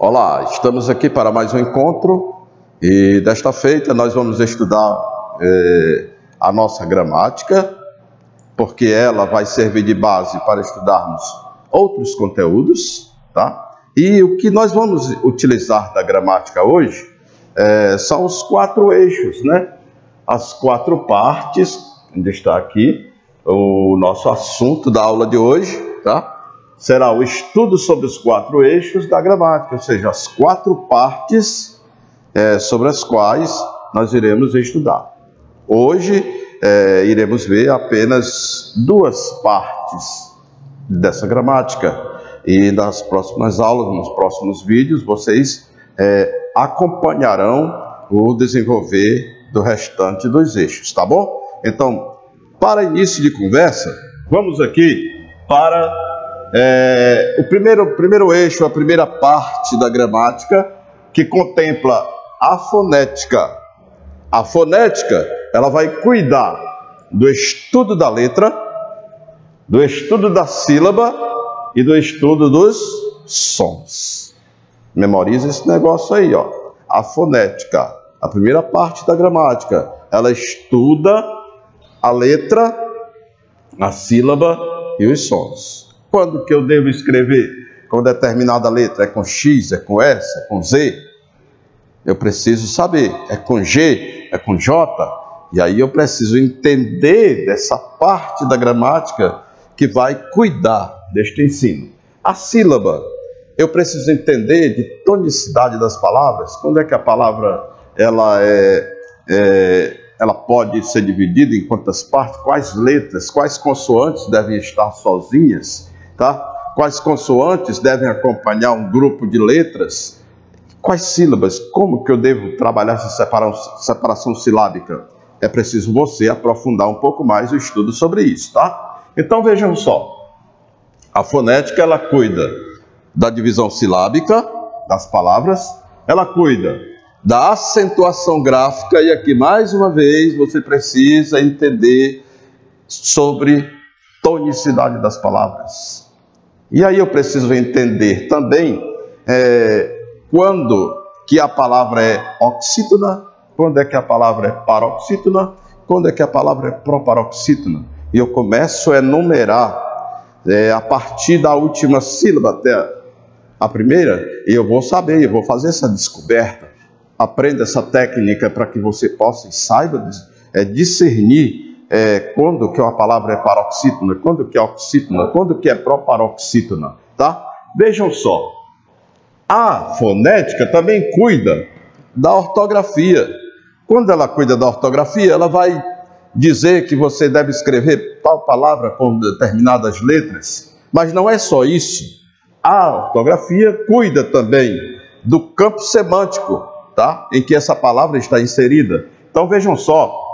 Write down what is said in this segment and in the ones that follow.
Olá, estamos aqui para mais um encontro e desta feita nós vamos estudar a nossa gramática, porque ela vai servir de base para estudarmos outros conteúdos, tá? E o que nós vamos utilizar da gramática hoje são os 4 eixos, né? As 4 partes, onde está aqui o nosso assunto da aula de hoje, tá? Será o estudo sobre os 4 eixos da gramática, ou seja, as 4 partes sobre as quais nós iremos estudar. Hoje iremos ver apenas 2 partes dessa gramática e nas próximas aulas, nos próximos vídeos, vocês acompanharão o desenvolver do restante dos eixos, tá bom? Então, para início de conversa, vamos aqui para o primeiro eixo, a primeira parte da gramática, que contempla a fonética. A fonética, ela vai cuidar do estudo da letra, do estudo da sílaba e do estudo dos sons. Memoriza esse negócio aí, ó. A fonética, a primeira parte da gramática, ela estuda a letra, a sílaba e os sons. Quando que eu devo escrever com determinada letra? É com X, é com S, é com Z? Eu preciso saber. É com G, é com J? E aí eu preciso entender dessa parte da gramática que vai cuidar deste ensino. A sílaba, eu preciso entender de tonicidade das palavras. Quando é que a palavra ela pode ser dividida em quantas partes? Quais letras, quais consoantes devem estar sozinhas? Tá? Quais consoantes devem acompanhar um grupo de letras? Quais sílabas? Como que eu devo trabalhar essa separação silábica? É preciso você aprofundar um pouco mais o estudo sobre isso, tá? Então vejam só, a fonética ela cuida da divisão silábica das palavras, ela cuida da acentuação gráfica, e aqui mais uma vez você precisa entender sobre tonicidade das palavras. E aí eu preciso entender também quando que a palavra é oxítona, quando é que a palavra é paroxítona, quando é que a palavra é proparoxítona. E eu começo a enumerar a partir da última sílaba até a primeira, e eu vou saber, eu vou fazer essa descoberta. Aprenda essa técnica para que você possa e saiba discernir quando que a palavra é paroxítona, quando que é oxítona, quando que é proparoxítona, tá? Vejam só, a fonética também cuida da ortografia. Quando ela cuida da ortografia, ela vai dizer que você deve escrever tal palavra com determinadas letras, mas não é só isso. A ortografia cuida também do campo semântico, tá? Em que essa palavra está inserida. Então vejam só,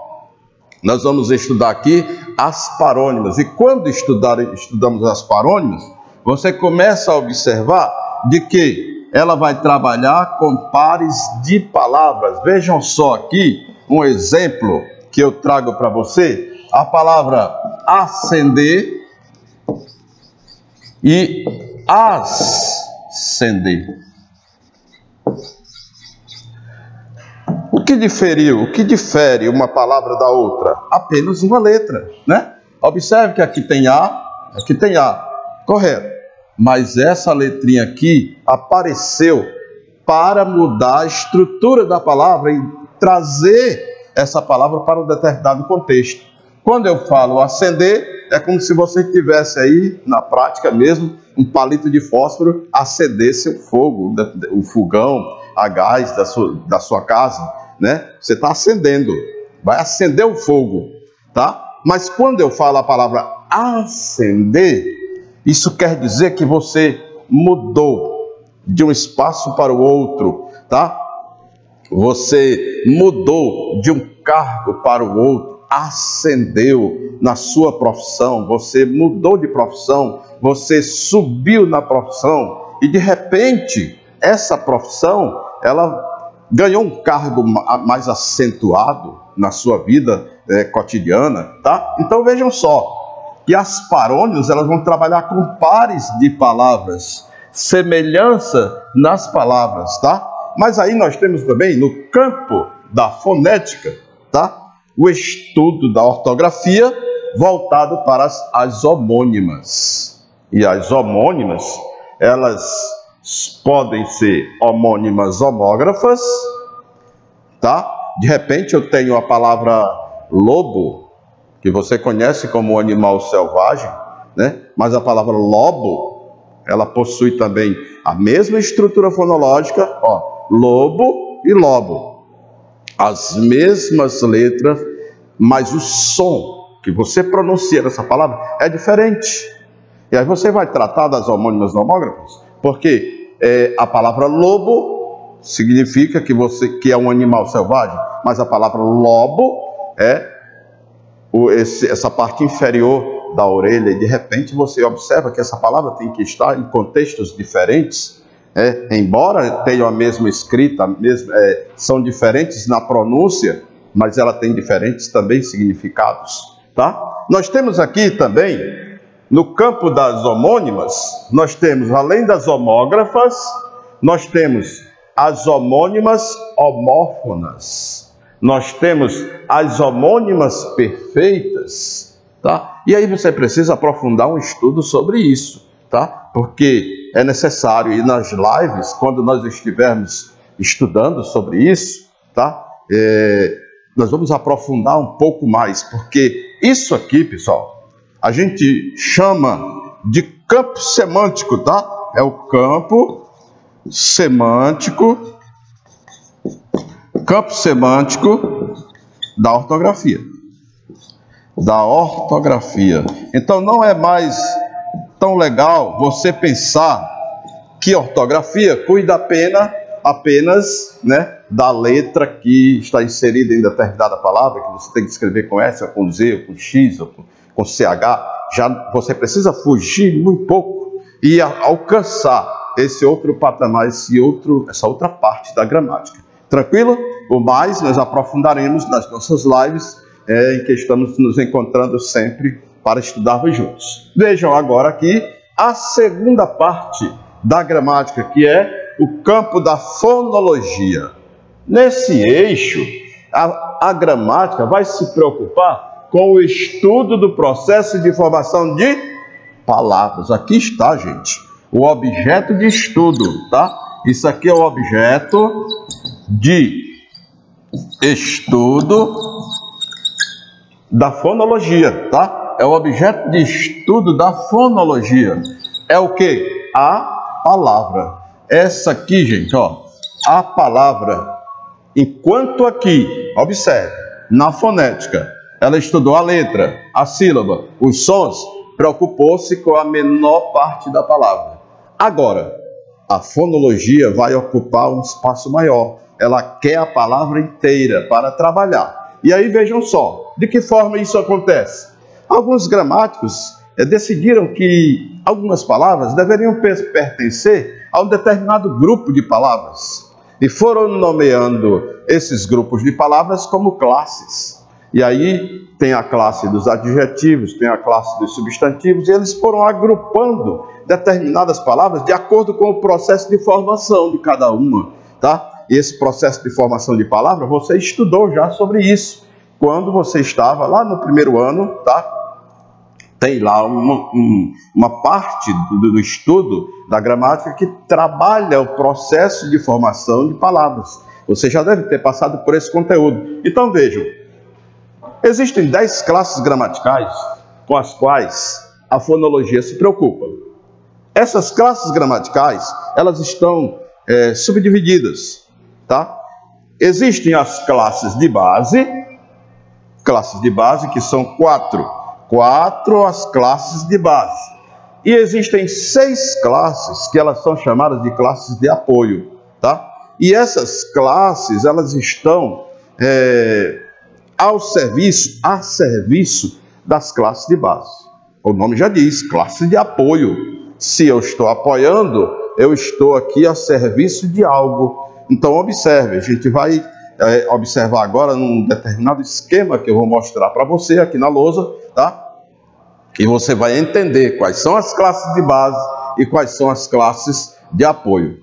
nós vamos estudar aqui as parônimas. E quando estudamos as parônimas, você começa a observar de que ela vai trabalhar com pares de palavras. Vejam só aqui um exemplo que eu trago para você. A palavra acender e ascender. O que difere uma palavra da outra? Apenas uma letra, né? Observe que aqui tem A, correto. Mas essa letrinha aqui apareceu para mudar a estrutura da palavra e trazer essa palavra para um determinado contexto. Quando eu falo acender, é como se você tivesse aí, na prática mesmo, um palito de fósforo, acendesse o fogo, o fogão, a gás da sua casa, né? Você está acendendo, vai acender o fogo, tá? Mas quando eu falo a palavra acender, isso quer dizer que você mudou de um espaço para o outro, tá? Você mudou de um cargo para o outro, ascendeu na sua profissão, você mudou de profissão, você subiu na profissão e de repente essa profissão, ela ganhou um cargo mais acentuado na sua vida cotidiana, tá? Então vejam só, que as parônimas elas vão trabalhar com pares de palavras. semelhança nas palavras, tá? Mas aí nós temos também no campo da fonética, tá? O estudo da ortografia voltado para as homônimas. E as homônimas, elas podem ser homônimas homógrafas, tá? De repente eu tenho a palavra lobo, que você conhece como animal selvagem, né? Mas a palavra lobo, ela possui também a mesma estrutura fonológica, ó, lobo e lobo. As mesmas letras, mas o som que você pronuncia dessa palavra é diferente. E aí você vai tratar das homônimas homógrafas, porque a palavra lobo significa que é um animal selvagem, mas a palavra lobo é essa parte inferior da orelha, e de repente você observa que essa palavra tem que estar em contextos diferentes, embora tenham a mesma escrita, são diferentes na pronúncia, mas ela tem diferentes também significados, tá? Nós temos aqui também, no campo das homônimas, nós temos, além das homógrafas, nós temos as homônimas homófonas, nós temos as homônimas perfeitas, tá? E aí você precisa aprofundar um estudo sobre isso, tá? Porque é necessário ir nas lives, quando nós estivermos estudando sobre isso, tá? Nós vamos aprofundar um pouco mais, porque isso aqui, pessoal, a gente chama de campo semântico, tá? É o campo semântico da ortografia. Então não é mais tão legal você pensar que ortografia cuida apenas, né, da letra que está inserida em determinada palavra, que você tem que escrever com S, ou com Z, ou com X, ou com CH. Já você precisa fugir muito pouco e alcançar esse outro patamar, essa outra parte da gramática. Tranquilo? O mais nós aprofundaremos nas nossas lives, em que estamos nos encontrando sempre para estudarmos juntos. Vejam agora aqui a segunda parte da gramática, que é o campo da fonologia. Nesse eixo, a gramática vai se preocupar com o estudo do processo de formação de palavras. Aqui está, gente, o objeto de estudo, tá? Isso aqui é o objeto de estudo da fonologia, tá? É o objeto de estudo da fonologia. É o que? A palavra. Essa aqui, gente, ó, a palavra. Enquanto aqui, observe, na fonética, ela estudou a letra, a sílaba, os sons, preocupou-se com a menor parte da palavra. Agora, a fonologia vai ocupar um espaço maior. Ela quer a palavra inteira para trabalhar. E aí vejam só, de que forma isso acontece? Alguns gramáticos decidiram que algumas palavras deveriam pertencer a um determinado grupo de palavras. E foram nomeando esses grupos de palavras como classes. E aí tem a classe dos adjetivos, tem a classe dos substantivos, e eles foram agrupando determinadas palavras de acordo com o processo de formação de cada uma, tá? E esse processo de formação de palavra, você estudou já sobre isso, quando você estava lá no primeiro ano, tá? Tem lá uma parte do estudo da gramática que trabalha o processo de formação de palavras. Você já deve ter passado por esse conteúdo. Então vejam, existem 10 classes gramaticais com as quais a fonologia se preocupa. Essas classes gramaticais, elas estão subdivididas, tá? Existem as classes de base que são quatro as classes de base. E existem 6 classes que elas são chamadas de classes de apoio, tá? E essas classes, elas estão a serviço das classes de base. O nome já diz, classe de apoio. Se eu estou apoiando, eu estou aqui a serviço de algo. Então observe, a gente vai observar agora num determinado esquema que eu vou mostrar para você aqui na lousa, tá? E você vai entender quais são as classes de base e quais são as classes de apoio.